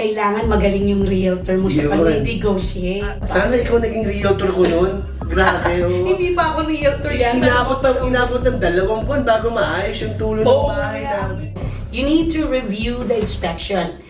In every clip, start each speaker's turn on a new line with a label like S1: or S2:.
S1: Kailangan magaling yung realtor mo sa pag-negotiate.
S2: Sana ikaw naging realtor ko noon. Grabe, oh.
S1: Hindi pa ako realtor yan.
S2: Inabot ng 2 buwan bago maayos yung tulo ng bahay namin.
S1: You need to review the inspection.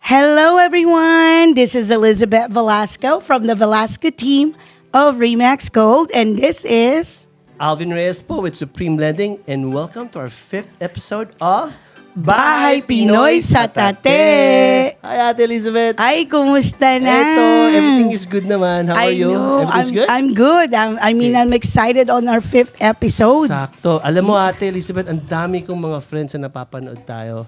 S1: Hello everyone, this is Elizabeth Velasco from the Velasco team of Remax Gold, and this is
S2: Alvin Reyes po with Supreme Lending, and welcome to our 5th episode of
S1: Bahay Pinoy sa Tate.
S2: Hi Ate Elizabeth.
S1: Ay, kumusta na?
S2: Eto, everything is good naman. How are you? Everything's good?
S1: I'm good. I'm excited on our 5th episode.
S2: Sakto. Alam mo Ate Elizabeth, ang dami kong mga friends na napapanood tayo.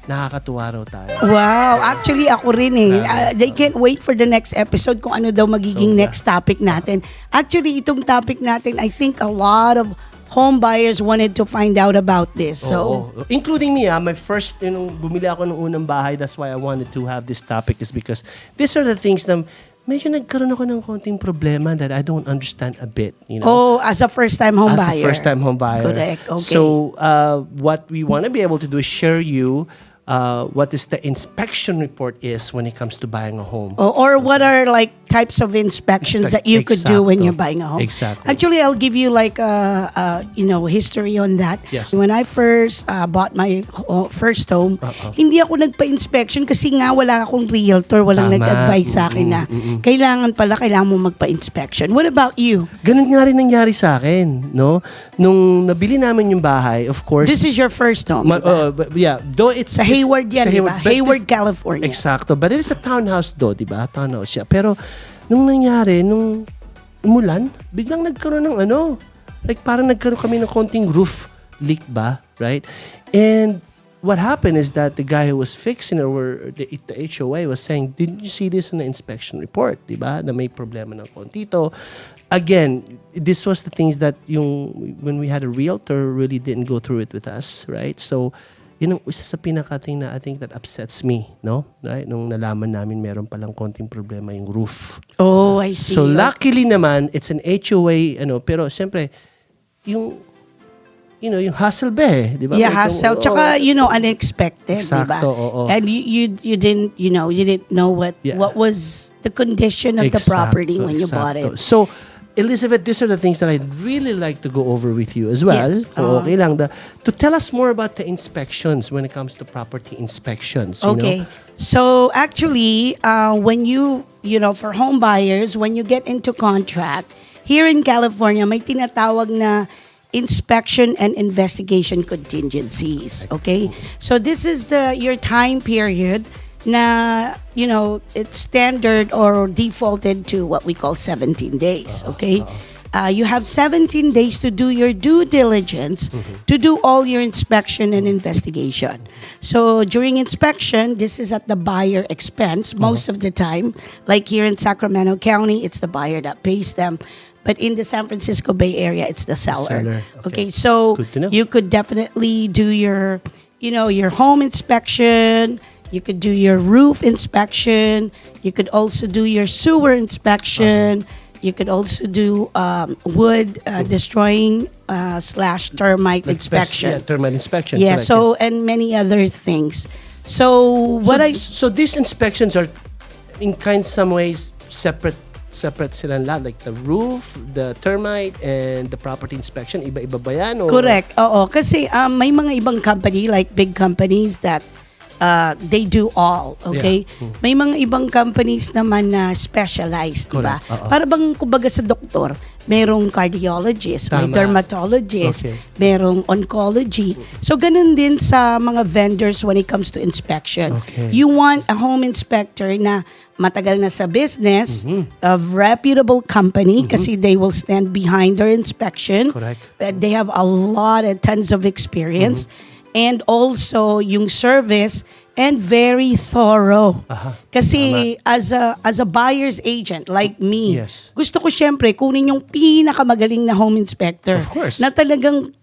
S2: Nakakatuwa raw tayo.
S1: Wow. Actually, ako rin eh. They can't wait for the next episode kung ano daw magiging next topic natin. Actually, itong topic natin, I think a lot of home buyers wanted to find out about this. So,
S2: including me, my first, bumili ako ng unang bahay, that's why I wanted to have this topic, is because these are the things na medyo nagkaroon ako ng konting problema that I don't understand a bit,
S1: Oh, as a first-time home buyer.
S2: As a first-time home buyer.
S1: Correct, okay.
S2: So, what we want to be able to do is share you what is the inspection report is when it comes to buying a home.
S1: Or what are like types of inspections that you could do when you're buying a home.
S2: Exactly.
S1: Actually, I'll give you like history on that.
S2: Yes.
S1: When I first bought my first home, hindi ako nagpa-inspection kasi nga wala akong realtor, walang nag-advise sa akin na kailangan mo magpa-inspection. What about you?
S2: Ganun nga rin nangyari sa akin, no? Nung nabili namin yung bahay, of course.
S1: This is your first home,
S2: yeah, though it's
S1: sa Hayward yan, diba? Hayward, California.
S2: Exacto. But it's a townhouse though, diba? Townhouse siya. Pero, nung nangyari, nung umulan, biglang nagkaroon ng like parang nagkaroon kami ng konting roof leak ba? Right? And what happened is that the guy who was fixing it, or the HOA was saying, didn't you see this in the inspection report? Diba? Na may problema ng kontito. Again, this was the things that when we had a realtor really didn't go through it with us, right? So, yun ang isa sa pinakating na I think that upsets me, no? Right? Nung nalaman namin meron palang konting problema yung roof.
S1: Oh, I see.
S2: So luckily naman, it's an HOA, pero siyempre, yung hassle ba eh, di ba?
S1: Yeah, hassle. Tsaka, unexpected,
S2: Exacto,
S1: diba?
S2: oo.
S1: And you didn't, you didn't know what was the condition of the property when you bought it.
S2: So, Elizabeth, these are the things that I'd really like to go over with you as well.
S1: Yes.
S2: Okay lang. To tell us more about the inspections when it comes to property inspections.
S1: Okay. So actually, when for home buyers, when you get into contract, here in California, may tinatawag na inspection and investigation contingencies. Okay? So this is your time period na, it's standard or defaulted to what we call 17 days, okay? You have 17 days to do your due diligence, to do all your inspection and investigation. So during inspection, this is at the buyer expense most of the time. Like here in Sacramento County, it's the buyer that pays them. But in the San Francisco Bay Area, it's the seller. Okay, so you could definitely do your home inspection. You could do your roof inspection. You could also do your sewer inspection. You could also do wood destroying / termite inspection.
S2: Yeah, termite inspection.
S1: Yeah.
S2: Correct.
S1: So and many other things. So
S2: these inspections are, in some ways, separate silang lahat, like the roof, the termite, and the property inspection. Iba-iba ba yan? Or?
S1: Correct. Oo. Kasi may mga ibang company, like big companies that they do all, okay? Yeah. May mga ibang companies naman na specialized, di ba? Para bang kumbaga sa doktor, merong cardiologist, may dermatologist, merong oncology. So ganun din sa mga vendors when it comes to inspection. Okay. You want a home inspector na matagal na sa business, of reputable company, kasi they will stand behind their inspection.
S2: Correct.
S1: They have tons of experience. And also yung service, and very thorough. Kasi as a buyer's agent like me, gusto ko syempre kunin yung pinakamagaling na home inspector.
S2: Of course.
S1: Na talagang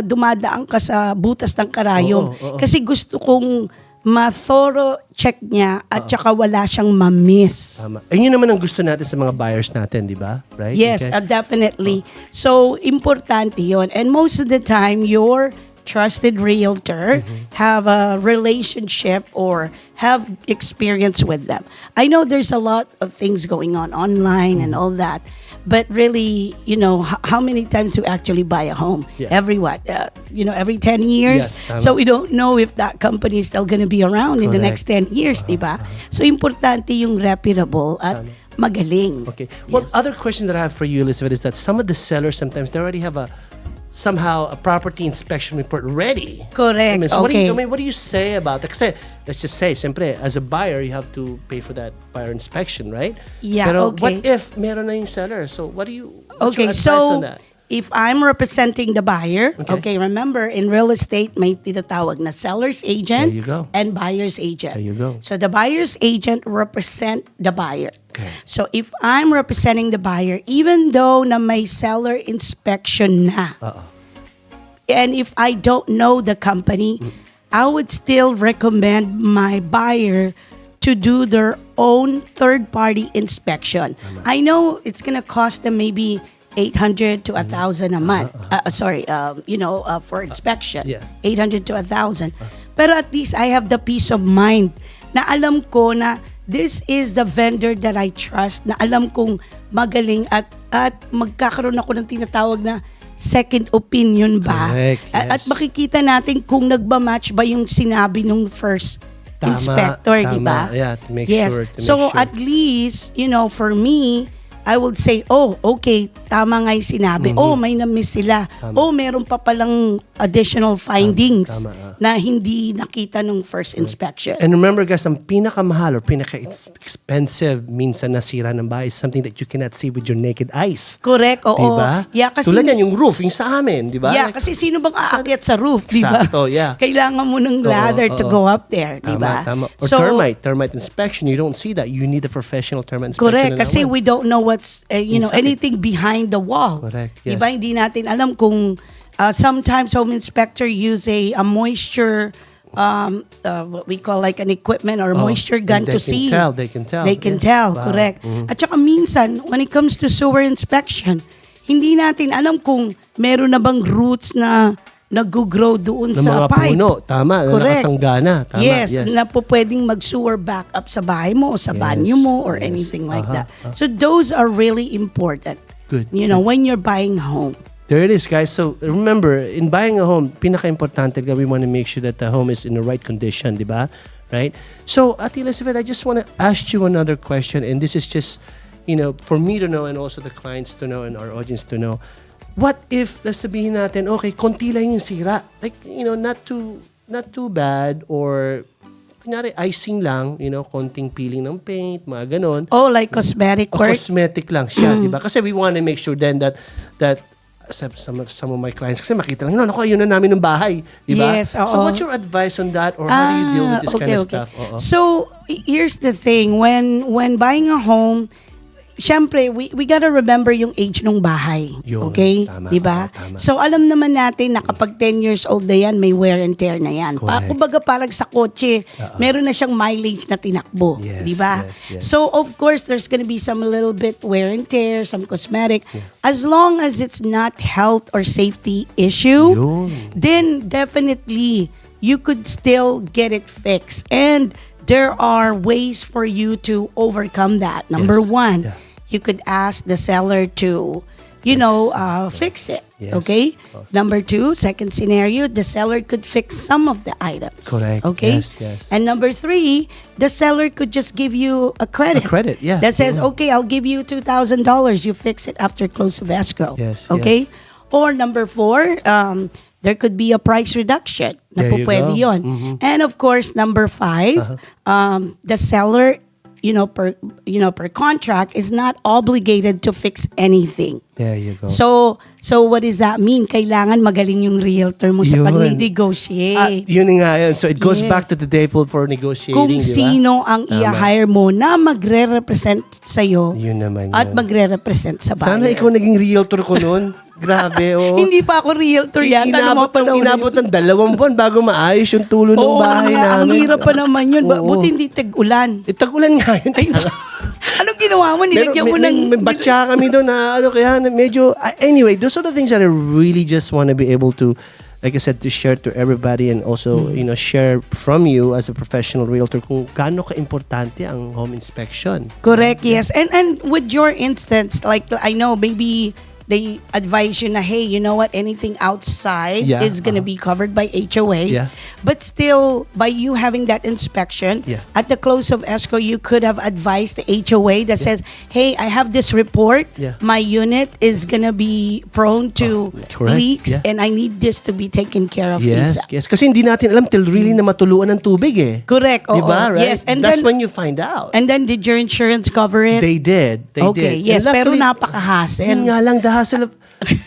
S1: dumadaan ka sa butas ng karayom. Kasi gusto kong ma-thorough check niya at saka wala siyang ma-miss.
S2: Tama. Ayun naman ang gusto natin sa mga buyers natin, di ba? Right?
S1: Yes,
S2: Okay.
S1: definitely. So, importante yun. And most of the time, your trusted realtor have a relationship or have experience with them. I know there's a lot of things going on online and all that. But really, how many times do you actually buy a home?
S2: Yeah.
S1: Every what? Every 10 years?
S2: Yes, tama.
S1: So we don't know if that company is still going to be around in the
S2: Correct.
S1: next 10 years, diba? So importante yung reputable at magaling.
S2: Okay. Well,
S1: Yes.
S2: other question that I have for you, Elizabeth, is that some of the sellers sometimes they already have somehow a property inspection report ready.
S1: Correct.
S2: I mean, so
S1: Okay.
S2: what do you say about that? Kasi, let's just say, siyempre, as a buyer, you have to pay for that buyer inspection, right?
S1: Yeah,
S2: Pero
S1: okay.
S2: what if meron na yung seller? So what's your
S1: Okay,
S2: advice
S1: so
S2: on that?
S1: if I'm representing the buyer,
S2: Okay.
S1: remember in real estate may tinatawag na seller's agent
S2: There you go.
S1: and buyer's agent.
S2: There you go.
S1: So the buyer's agent represent the buyer.
S2: Okay.
S1: So if I'm representing the buyer, even though na may seller inspection na, and if I don't know the company, I would still recommend my buyer to do their own third-party inspection. I know it's gonna cost them maybe 800 to 1,000 a month. For inspection.
S2: Yeah.
S1: 800 to 1,000. Pero at least I have the peace of mind na alam ko na this is the vendor that I trust, na alam kong magaling at magkakaroon ako ng tinatawag na second opinion ba?
S2: Correct, yes.
S1: At makikita natin kung nagba-match ba yung sinabi nung first
S2: Tama,
S1: inspector, di ba?
S2: Yeah, to make
S1: Yes.
S2: sure. To
S1: So
S2: make sure.
S1: at least, for me, I would say, oh, okay, tama nga yung sinabi. Oh, may na-miss sila.
S2: Tama.
S1: Oh, meron pa palang additional findings
S2: Tama.
S1: na hindi nakita nung first inspection.
S2: And remember guys, ang pinakamahal or pinaka-expensive minsan nasira ng bahay is something that you cannot see with your naked eyes.
S1: Correct, oo.
S2: Diba?
S1: Yeah, kasi,
S2: Tulad yan, yung roof, yung sa amin, di ba?
S1: yeah, kasi sino bang aakyat sa roof, di ba?
S2: Exacto, yeah.
S1: Kailangan mo ng ladder to go up there, di ba?
S2: Tama. Or termite inspection, you don't see that. You need a professional termite inspection.
S1: Correct,
S2: na
S1: kasi
S2: naman.
S1: we don't know what's,
S2: Inside.
S1: anything behind the wall.
S2: Correct,
S1: Di
S2: yes.
S1: ba? Hindi natin alam kung sometimes home inspector use a moisture, what we call like an equipment or moisture gun
S2: and
S1: to see.
S2: They can tell.
S1: They can
S2: Yeah.
S1: tell,
S2: Wow.
S1: correct. At saka minsan, when it comes to sewer inspection, hindi natin alam kung meron na bang roots na nag-grow doon
S2: Ng
S1: sa
S2: mga
S1: pipe.
S2: puno, tama, na
S1: Correct.
S2: nakasanggana. Tama,
S1: Yes, na po pwedeng mag-sewer back up sa bahay mo o sa banyo mo or
S2: yes.
S1: anything like
S2: Aha,
S1: that. So those are really important.
S2: Good.
S1: When you're buying a home.
S2: There it is, guys. So remember, in buying a home, pinaka-importante we want to make sure that the home is in the right condition, di ba? Right? So, Ate Elizabeth, I just want to ask you another question, and this is just, for me to know and also the clients to know and our audience to know. What if, sabihin natin, okay, konti lang yung sira. Like, not too bad or kunyari icing lang, konting peeling ng paint, mga ganon.
S1: Oh, like cosmetic
S2: O
S1: work?
S2: cosmetic lang siya, di ba? Kasi we want to make sure then that some of my clients, kasi makita lang, naku, ayun na namin ng bahay, di ba?
S1: Yes,
S2: So
S1: oo.
S2: what's your advice on that or how do you deal with this kind of stuff? Oo.
S1: So, here's the thing. When buying a home, syempre, we gotta remember yung age ng bahay.
S2: Yun,
S1: Okay?
S2: tama,
S1: Diba?
S2: tama.
S1: So, alam naman natin na kapag 10 years old na yan, may wear and tear na yan.
S2: Correct.
S1: Kumbaga parang sa kotse, meron na siyang mileage na tinakbo.
S2: Yes,
S1: Diba?
S2: yes.
S1: So, of course, there's gonna be some little bit wear and tear, some cosmetic. As long as it's not health or safety issue,
S2: Yun.
S1: then definitely you could still get it fixed. And there are ways for you to overcome that. Number
S2: Yes.
S1: one,
S2: Yeah.
S1: you could ask the seller to, fix it.
S2: Yes.
S1: Okay? Number two, second scenario, the seller could fix some of the items.
S2: Correct.
S1: Okay?
S2: Yes.
S1: And number three, the seller could just give you a credit.
S2: A credit, yeah.
S1: That says, okay, I'll give you $2,000. You fix it after close of escrow.
S2: Yes,
S1: Okay? Or number four, there could be a price reduction. Na
S2: There
S1: po
S2: you
S1: pwede
S2: go.
S1: yun. And of course, number five, the seller, per contract is not obligated to fix anything.
S2: There you go.
S1: So So what does that mean? Kailangan magaling yung realtor mo sa
S2: Yun.
S1: pag-negotiate.
S2: Yun nga yun. So it goes
S1: Yes.
S2: back to the default for negotiating,
S1: Kung
S2: di ba?
S1: sino ang i-hire mo na magre-represent sa'yo
S2: Yun naman yun.
S1: at magre-represent sa buyer.
S2: Sana ikaw naging realtor ko noon. Grabe, oh.
S1: Hindi pa ako realtor yata.
S2: Inabot ng 2 buwan bago maayos yung tulo ng
S1: Oo,
S2: bahay
S1: ang
S2: namin.
S1: hirap pa naman yun.
S2: Oo.
S1: Buti hindi tag-ulan.
S2: Tag-ulan nga yun.
S1: Anong ginawa mo? Nilagyan mo ng...
S2: may batya kami doon na kaya medyo anyway, those are the things that I really just want to be able to, like I said, to share to everybody and also share from you as a professional realtor kung gaano ka-importante ang home inspection.
S1: Correct, yes. And with your instance, like I know maybe they advise you na, hey, you know what, anything outside
S2: Yeah,
S1: is gonna be covered by HOA.
S2: Yeah.
S1: But still, by you having that inspection,
S2: Yeah.
S1: at the close of escrow, you could have advised the HOA that says, hey, I have this report.
S2: Yeah.
S1: My unit is gonna be prone to
S2: correct.
S1: leaks
S2: Yeah.
S1: and I need this to be taken care of
S2: Yes,
S1: ASAP.
S2: yes. Kasi hindi natin alam till really na matuluan ng tubig eh.
S1: Correct.
S2: Di
S1: oo.
S2: ba, right?
S1: Yes. And
S2: that's
S1: then,
S2: when you find out.
S1: and then did your insurance cover it?
S2: They did. They
S1: Okay,
S2: did.
S1: yes,
S2: And
S1: pero
S2: luckily,
S1: napaka-hassle.
S2: Yun nga lang, the hassle of,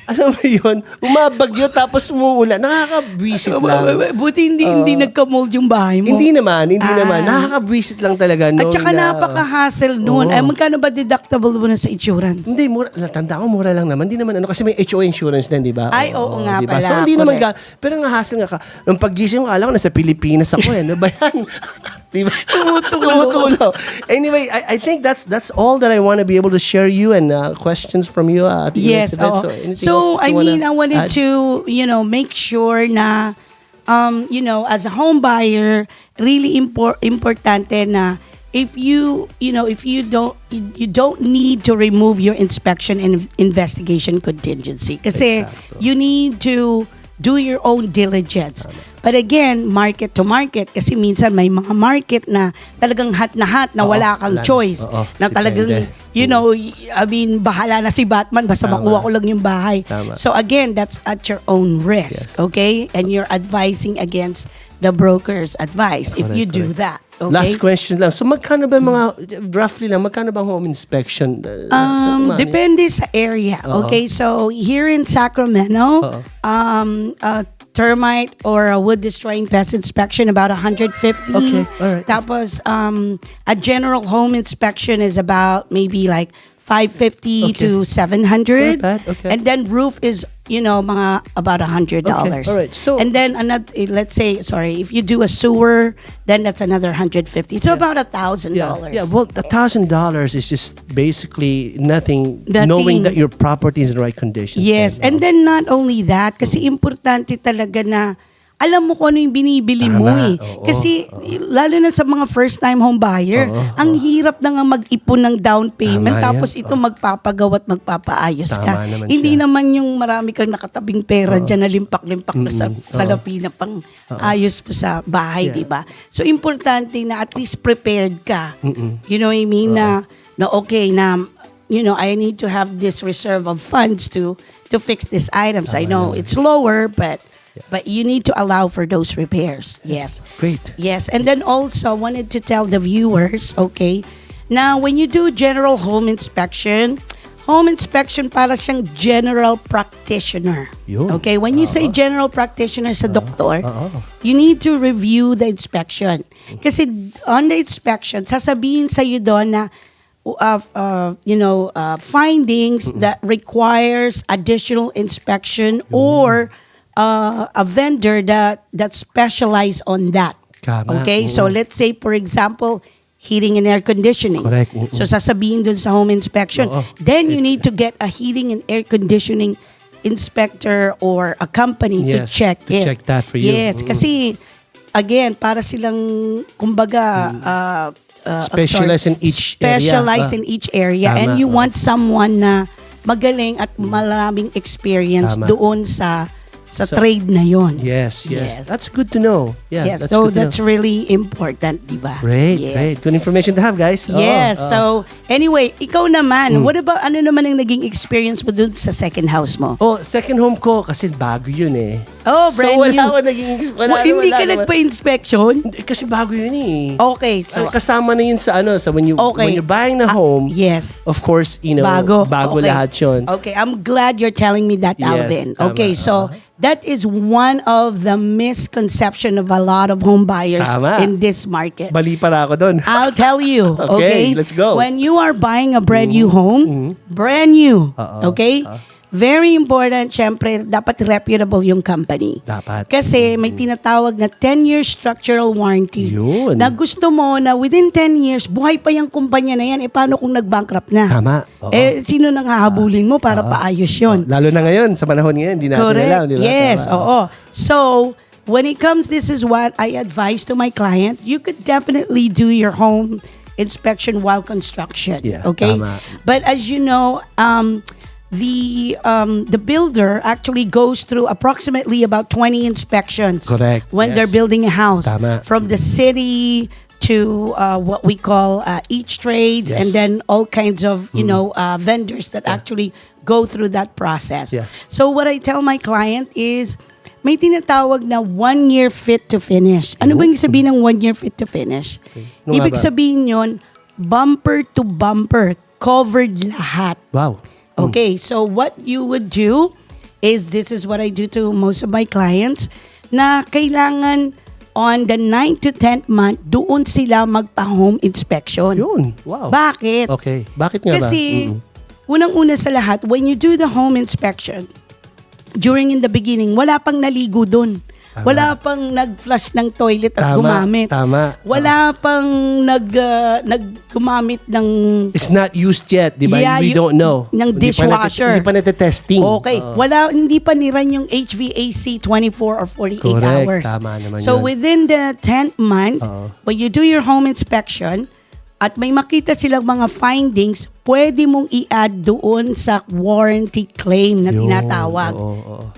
S2: alam mo yun, umabagyo tapos umuulan. Nakakabwisit lang.
S1: Buti hindi nagka-mold yung bahay mo.
S2: Hindi naman.
S1: Ah.
S2: Nakakabwisit lang talaga.
S1: At saka napaka-hassle nun.
S2: Oo.
S1: Ay, magkano ba deductible mo na sa insurance?
S2: Hindi, mura. Tanda ko, mura lang naman. Hindi naman kasi may HOA insurance din, di ba?
S1: Ay, oo nga
S2: di ba?
S1: pala,
S2: So, hindi naman
S1: correct.
S2: pero nga hassle nga ka. Nung paggising ko, alam ko, nasa Pilipinas ako eh. Ano ba yan? Di ba? Tumutulo. Anyway, I think that's all that I want to be able to share you and questions from you, Ate
S1: Yes.
S2: Elizabeth.
S1: oo.
S2: anything
S1: So,
S2: else that
S1: I
S2: you wanna
S1: mean, I wanted
S2: add?
S1: to, make sure na, as a home buyer, really importante na if you don't need to remove your inspection and investigation contingency kasi
S2: Exacto.
S1: you need to do your own diligence. But again, market to market kasi minsan may mga market na talagang hot na wala kang
S2: wala na.
S1: choice.
S2: Oo,
S1: Na talagang,
S2: depende.
S1: bahala na si Batman basta
S2: Tama.
S1: makuha ko lang yung bahay.
S2: Tama.
S1: So again, that's at your own risk,
S2: Yes.
S1: okay? And you're advising against the broker's advice if you do that. Okay?
S2: Last question lang. So, magkano ba roughly lang, magkano ba ang home inspection?
S1: Depende sa area.
S2: Oo.
S1: Okay, so here in Sacramento,
S2: Oo.
S1: a termite or a wood destroying pest inspection about 150.
S2: Okay, alright.
S1: Tapos a general home inspection is about maybe like 550 to 700.
S2: Not bad, okay.
S1: And then roof is mga about $100.
S2: Okay, alright. So-
S1: and then another, let's say, if you do a sewer, then that's another 150. So about $1,000.
S2: Yeah, well, $1,000 is just basically nothing,
S1: Nothing.
S2: knowing that your property is in the right condition.
S1: Yes, and then not only that, kasi importante talaga na alam mo kung ano yung binibili mo
S2: Tama,
S1: eh.
S2: oo,
S1: Kasi lalo na sa mga first time home buyer, ang hirap na nga mag-ipon ng down payment
S2: Tama
S1: tapos
S2: yan,
S1: ito magpapagawa at magpapaayos
S2: Tama
S1: ka.
S2: naman
S1: Hindi
S2: siya.
S1: naman yung marami kang nakatabing pera dyan na limpak-limpak na sa salapi na pang ayos pa sa bahay,
S2: Yeah.
S1: di ba? So importante na at least prepared ka. You know what I mean? Na okay, na I need to have this reserve of funds to fix these items. I know it's lower, but you need to allow for those repairs. Yes.
S2: Great.
S1: Yes. And then also wanted to tell the viewers, okay, now when you do general home inspection para siyang general practitioner.
S2: Yun.
S1: Okay, when you say general practitioner sa doktor, you need to review the inspection. Kasi on the inspection, sasabihin sa iyo doon na findings that requires additional inspection or a vendor that specialize on that.
S2: Tama.
S1: Okay? So let's say for example, heating and air conditioning.
S2: Correct.
S1: So sasabihin dun sa home inspection.
S2: Oo.
S1: Then you need to get a heating and air conditioning inspector or a company to
S2: Yes,
S1: check
S2: to
S1: it.
S2: check that for you.
S1: Yes, kasi again, para silang kumbaga
S2: Specialize in each area.
S1: Specialize in each area.
S2: Tama.
S1: And you want someone na magaling at maraming experience
S2: Tama.
S1: doon sa trade na yon.
S2: Yes. That's good to know. Yeah,
S1: Yes,
S2: that's
S1: so
S2: good to
S1: that's
S2: know.
S1: really important, di ba?
S2: Great,
S1: Yes.
S2: great. Good information to have, guys.
S1: Yes.
S2: Oo.
S1: So, anyway, ikaw naman, what about, ano naman ang naging experience mo dun sa second house mo?
S2: Second home ko, kasi bago yun eh.
S1: Oh, brand
S2: so,
S1: new. Hindi ka nagpa-inspection?
S2: Kasi bago yun eh.
S1: Okay. So,
S2: kasama na yun sa so when you're buying a home,
S1: yes.
S2: of course, bago
S1: okay.
S2: lahat yun.
S1: Okay, I'm glad you're telling me that, Alvin.
S2: Yes,
S1: Okay, so that is one of the misconception of a lot of home buyers in this market.
S2: Bali para ako doon.
S1: I'll tell you. Okay,
S2: let's go.
S1: When you are buying a brand new home, brand new, okay? Very important, syempre, dapat reputable yung company.
S2: Dapat.
S1: Kasi may tinatawag na 10-year structural warranty.
S2: Yun.
S1: Na gusto mo na within 10 years, buhay pa yung kumpanya na yan, paano kung nag-bankrupt na?
S2: Tama.
S1: Sino nang hahabulin mo para paayos yun?
S2: Lalo na ngayon, sa panahon ngayon, hindi natin alam, di ba?
S1: Yes, oo. So, when it comes, this is what I advise to my client. You could definitely do your home inspection while construction.
S2: Yeah,
S1: okay?
S2: tama.
S1: But as you know, the builder actually goes through approximately about 20 inspections.
S2: Correct.
S1: When they're building a house.
S2: Tama.
S1: From the city to what we call each trades, and then all kinds of vendors that actually go through that process.
S2: Yeah.
S1: So what I tell my client is may tinatawag na 1 year fit to finish. Ano ba yung sabihin ng 1 year fit to finish?
S2: Okay. Ano
S1: Ibig
S2: nga ba?
S1: sabihin yon, bumper to bumper, covered lahat.
S2: Wow.
S1: Okay, so what you would do is, this is what I do to most of my clients, na kailangan on the 9th to 10th month, doon sila magpa-home inspection.
S2: Yun. Wow.
S1: Bakit?
S2: Okay. Bakit nga ba?
S1: Kasi, unang-una sa lahat, when you do the home inspection, during in the beginning, wala pang naligo doon. Wala pang nag-flush ng toilet at gumamit.
S2: Tama.
S1: Wala pang gumamit ng...
S2: It's not used yet, di ba?
S1: Yeah,
S2: We don't know.
S1: Ng dishwasher.
S2: Hindi pa nate-testing.
S1: Okay. Hindi pa niran yung HVAC 24 or 48
S2: Correct.
S1: hours.
S2: Tama naman
S1: So
S2: yun.
S1: within the 10th month, when you do your home inspection, at may makita silang mga findings, pwede mong i-add doon sa warranty claim na tinatawag.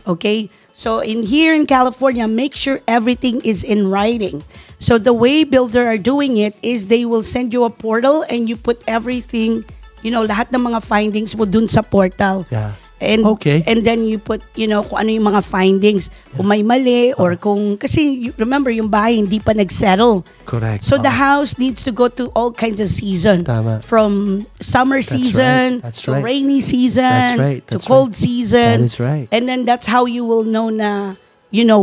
S1: Okay? So here in California, make sure everything is in writing. So the way builder are doing it is they will send you a portal and you put everything, lahat ng mga findings mo dun sa portal.
S2: Yeah.
S1: And then you put, kung ano yung mga findings. Kung may mali or kung, kasi remember, yung bahay hindi pa nag-settle.
S2: Correct.
S1: So the house needs to go through all kinds of season.
S2: Tama.
S1: From summer season to rainy season to cold season.
S2: That is right.
S1: And then that's how you will know na,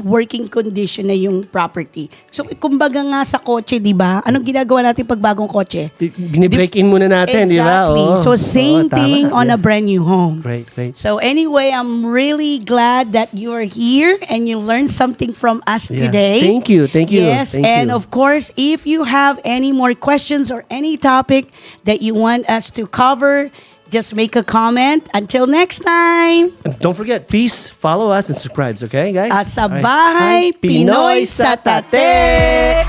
S1: working condition na yung property. So, kumbaga nga sa kotse, di ba? Anong ginagawa natin pag bagong kotse?
S2: Binibreak in muna natin, di ba?
S1: Exactly. So, same thing on a brand new home.
S2: Great.
S1: So, anyway, I'm really glad that you are here and you learned something from us today.
S2: Thank you.
S1: Yes, of course, if you have any more questions or any topic that you want us to cover, just make a comment. Until next time.
S2: And don't forget, please follow us and subscribe, okay, guys?
S1: Sa Bahay Pinoy sa Tate.